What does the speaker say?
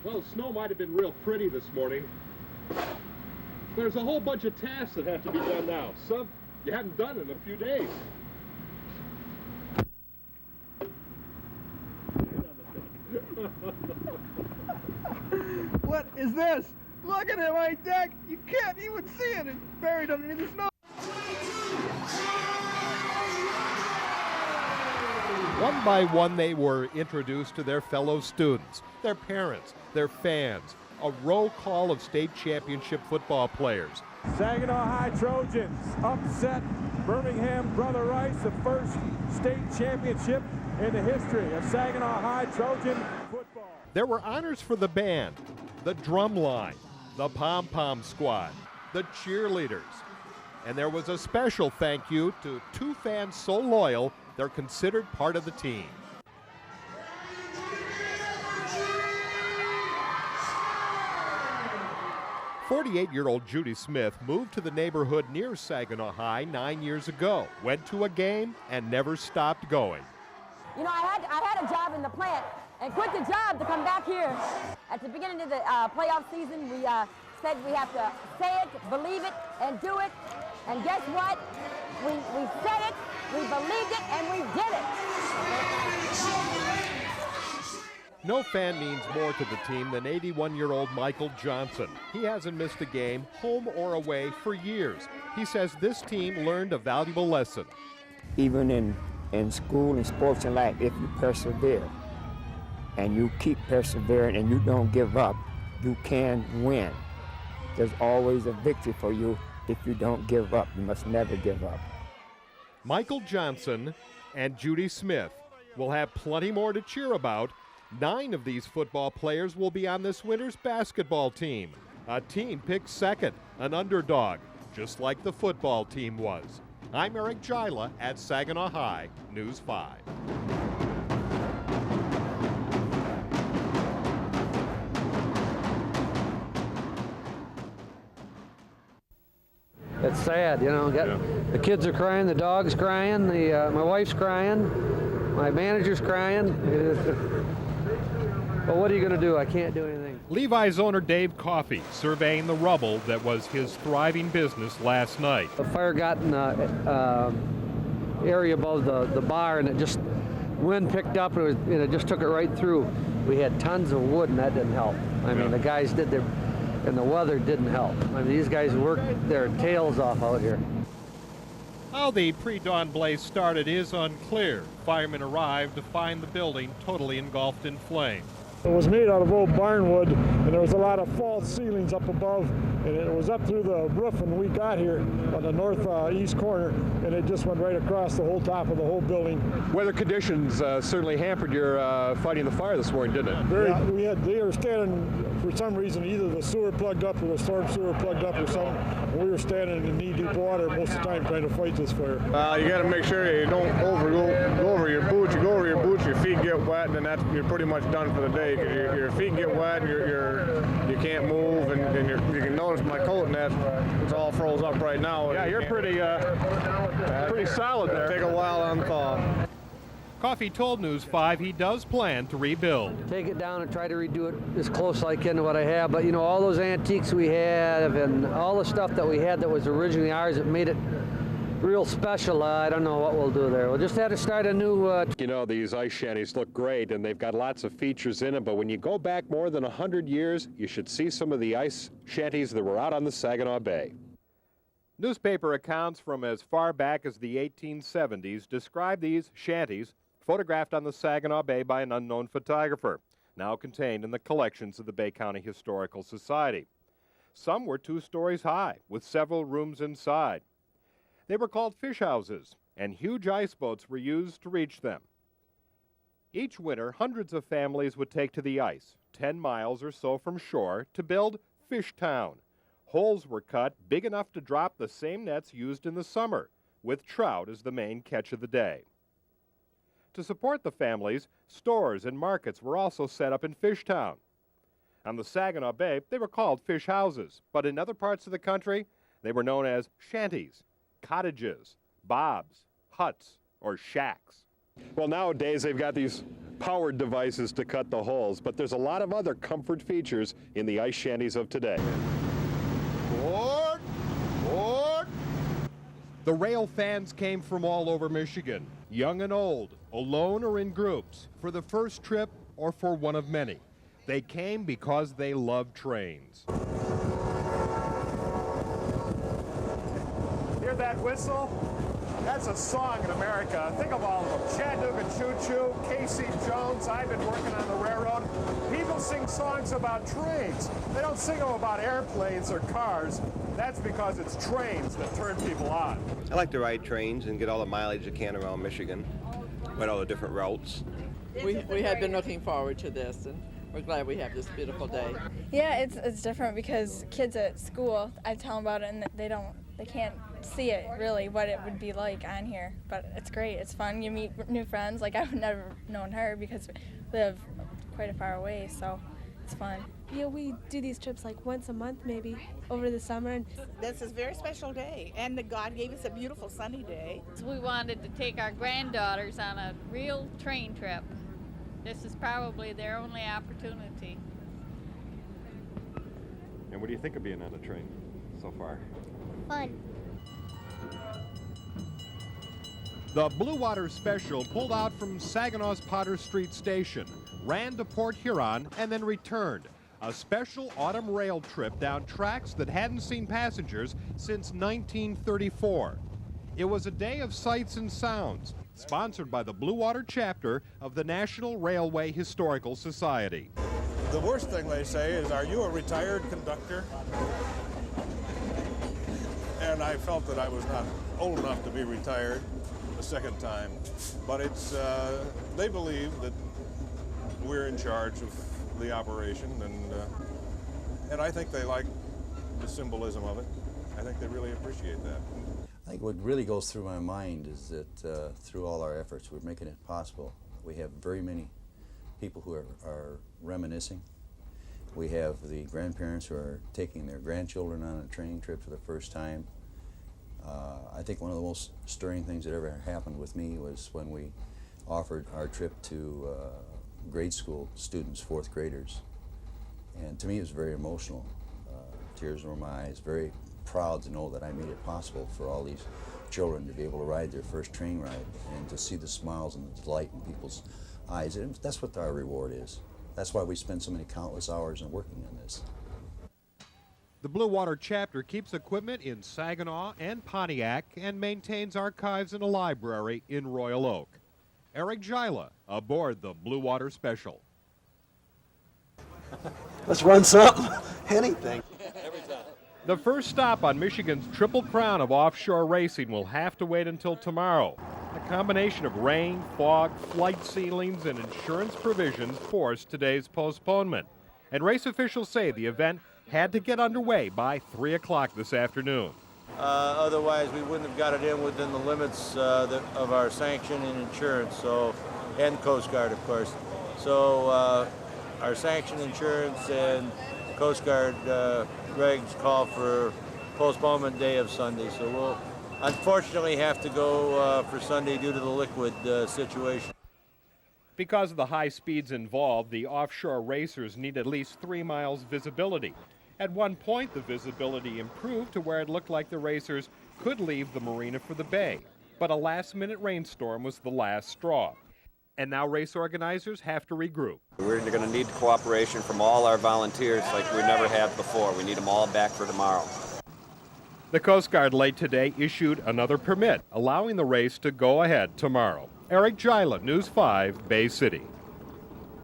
Well, the snow might have been real pretty this morning. There's a whole bunch of tasks that have to be done now. Some you haven't done in a few days. What is this? Look at it right there. You can't even see it. It's buried underneath the snow. One by one, they were introduced to their fellow students, their parents, their fans. A roll call of state championship football players. Saginaw High Trojans upset Birmingham Brother Rice, the first state championship in the history of Saginaw High Trojan football. There were honors for the band, the drum line, the pom-pom squad, the cheerleaders. And there was a special thank you to two fans so loyal they're considered part of the team. 48-year-old Judy Smith moved to the neighborhood near Saginaw High 9 years ago, went to a game, and never stopped going. You know, I had a job in the plant and quit the job to come back here. At the beginning of the playoff season, we said we have to say it, believe it, and do it. And guess what? We said it, we believed it, and we did it. No fan means more to the team than 81-year-old Michael Johnson. He hasn't missed a game, home or away, for years. He says this team learned a valuable lesson. Even in school and sports and life, if you persevere and you keep persevering and you don't give up, you can win. There's always a victory for you if you don't give up. You must never give up. Michael Johnson and Judy Smith will have plenty more to cheer about. 9 of these football players will be on this winter's basketball team. A team picked second, an underdog, just like the football team was. I'm Eric Jylha at Saginaw High, News 5. It's sad, you know. The kids are crying, the dog's crying, my wife's crying, my manager's crying. But what are you going to do? I can't do anything. Levi's owner Dave Coffey surveying the rubble that was his thriving business last night. The fire got in the area above the bar, and it just, wind picked up, and it just took it right through. We had tons of wood, and that didn't help. I mean, the guys did their, and the weather didn't help. I mean, these guys worked their tails off out here. How the pre-dawn blaze started is unclear. Firemen arrived to find the building totally engulfed in flames. It was made out of old barnwood, and there was a lot of false ceilings up above, and it was up through the roof when we got here on the northeast corner, and it just went right across the whole top of the whole building. Weather conditions certainly hampered your fighting the fire this morning, didn't it? They were standing, for some reason, either the sewer plugged up or the storm sewer plugged up or something. And we were standing in knee-deep water most of the time trying to fight this fire. You got to make sure you don't go over your boots. You go over your boots, your feet get wet, and then you're pretty much done for the day. Your feet get wet, you can't move, and you can notice my coat and that it's all froze up right now. Yeah, you're pretty solid there. Take a while to unthaw. Coffey told News 5 he does plan to rebuild. Take it down and try to redo it as close as I can to what I have. But you know, all those antiques we have and all the stuff that we had that was originally ours that made it real special. I don't know what we'll do there. We'll just have to start a new... You know, these ice shanties look great, and they've got lots of features in them, but when you go back more than 100 years, you should see some of the ice shanties that were out on the Saginaw Bay. Newspaper accounts from as far back as the 1870s describe these shanties photographed on the Saginaw Bay by an unknown photographer, now contained in the collections of the Bay County Historical Society. Some were 2 stories high, with several rooms inside. They were called fish houses, and huge ice boats were used to reach them. Each winter, hundreds of families would take to the ice, 10 miles or so from shore, to build Fish Town. Holes were cut big enough to drop the same nets used in the summer, with trout as the main catch of the day. To support the families, stores and markets were also set up in Fish Town. On the Saginaw Bay, they were called fish houses, but in other parts of the country, they were known as shanties, cottages, bobs, huts, or shacks. Well, nowadays they've got these powered devices to cut the holes, but there's a lot of other comfort features in the ice shanties of today. Board! Board! The rail fans came from all over Michigan, young and old, alone or in groups, for the first trip or for one of many. They came because they love trains. Hear that whistle? That's a song in America. Think of all of them. Chattanooga Choo Choo, Casey Jones. I've been working on the railroad. People sing songs about trains. They don't sing them about airplanes or cars. That's because it's trains that turn people on. I like to ride trains and get all the mileage I can around Michigan, ride all the different routes. We had been looking forward to this, and we're glad we have this beautiful day. Yeah, it's different because kids at school, I tell them about it, and they can't see it really what it would be like on here. But it's great. It's fun. You meet new friends. Like I've never known her because we live quite a far away, so it's fun. Yeah, we do these trips like once a month maybe over the summer. This is a very special day, and God gave us a beautiful sunny day. We wanted to take our granddaughters on a real train trip. This is probably their only opportunity. And what do you think of being on a train so far? Fun. The Blue Water Special pulled out from Saginaw's Potter Street Station, ran to Port Huron, and then returned. A special autumn rail trip down tracks that hadn't seen passengers since 1934. It was a day of sights and sounds, sponsored by the Blue Water chapter of the National Railway Historical Society. The worst thing they say is, "Are you a retired conductor?" And I felt that I was not old enough to be retired a second time. But it's, they believe that we're in charge of the operation, and I think they like the symbolism of it. I think they really appreciate that. I think what really goes through my mind is that through all our efforts, we're making it possible. We have very many people who are reminiscing. We have the grandparents who are taking their grandchildren on a train trip for the first time. I think one of the most stirring things that ever happened with me was when we offered our trip to grade school students, fourth graders. And to me it was very emotional. Tears were in my eyes, very proud to know that I made it possible for all these children to be able to ride their first train ride and to see the smiles and the delight in people's eyes. And that's what our reward is. That's why we spend so many countless hours in working on this. The Blue Water chapter keeps equipment in Saginaw and Pontiac and maintains archives and a library in Royal Oak. Eric Jylha aboard the Blue Water Special. Let's run something, anything. Every time. The first stop on Michigan's Triple Crown of offshore racing will have to wait until tomorrow. A combination of rain, fog, flight ceilings, and insurance provisions forced today's postponement. And race officials say the event had to get underway by 3 o'clock this afternoon. Otherwise, we wouldn't have got it in within the limits of our sanction and insurance, and Coast Guard, of course. So our sanction, insurance, and Coast Guard regs call for postponement day of Sunday. So we'll unfortunately have to go for Sunday due to the liquid situation. Because of the high speeds involved, the offshore racers need at least 3 miles visibility. At one point, the visibility improved to where it looked like the racers could leave the marina for the bay. But a last-minute rainstorm was the last straw. And now race organizers have to regroup. We're going to need cooperation from all our volunteers like we never had before. We need them all back for tomorrow. The Coast Guard late today issued another permit, allowing the race to go ahead tomorrow. Eric Jylha, News 5, Bay City.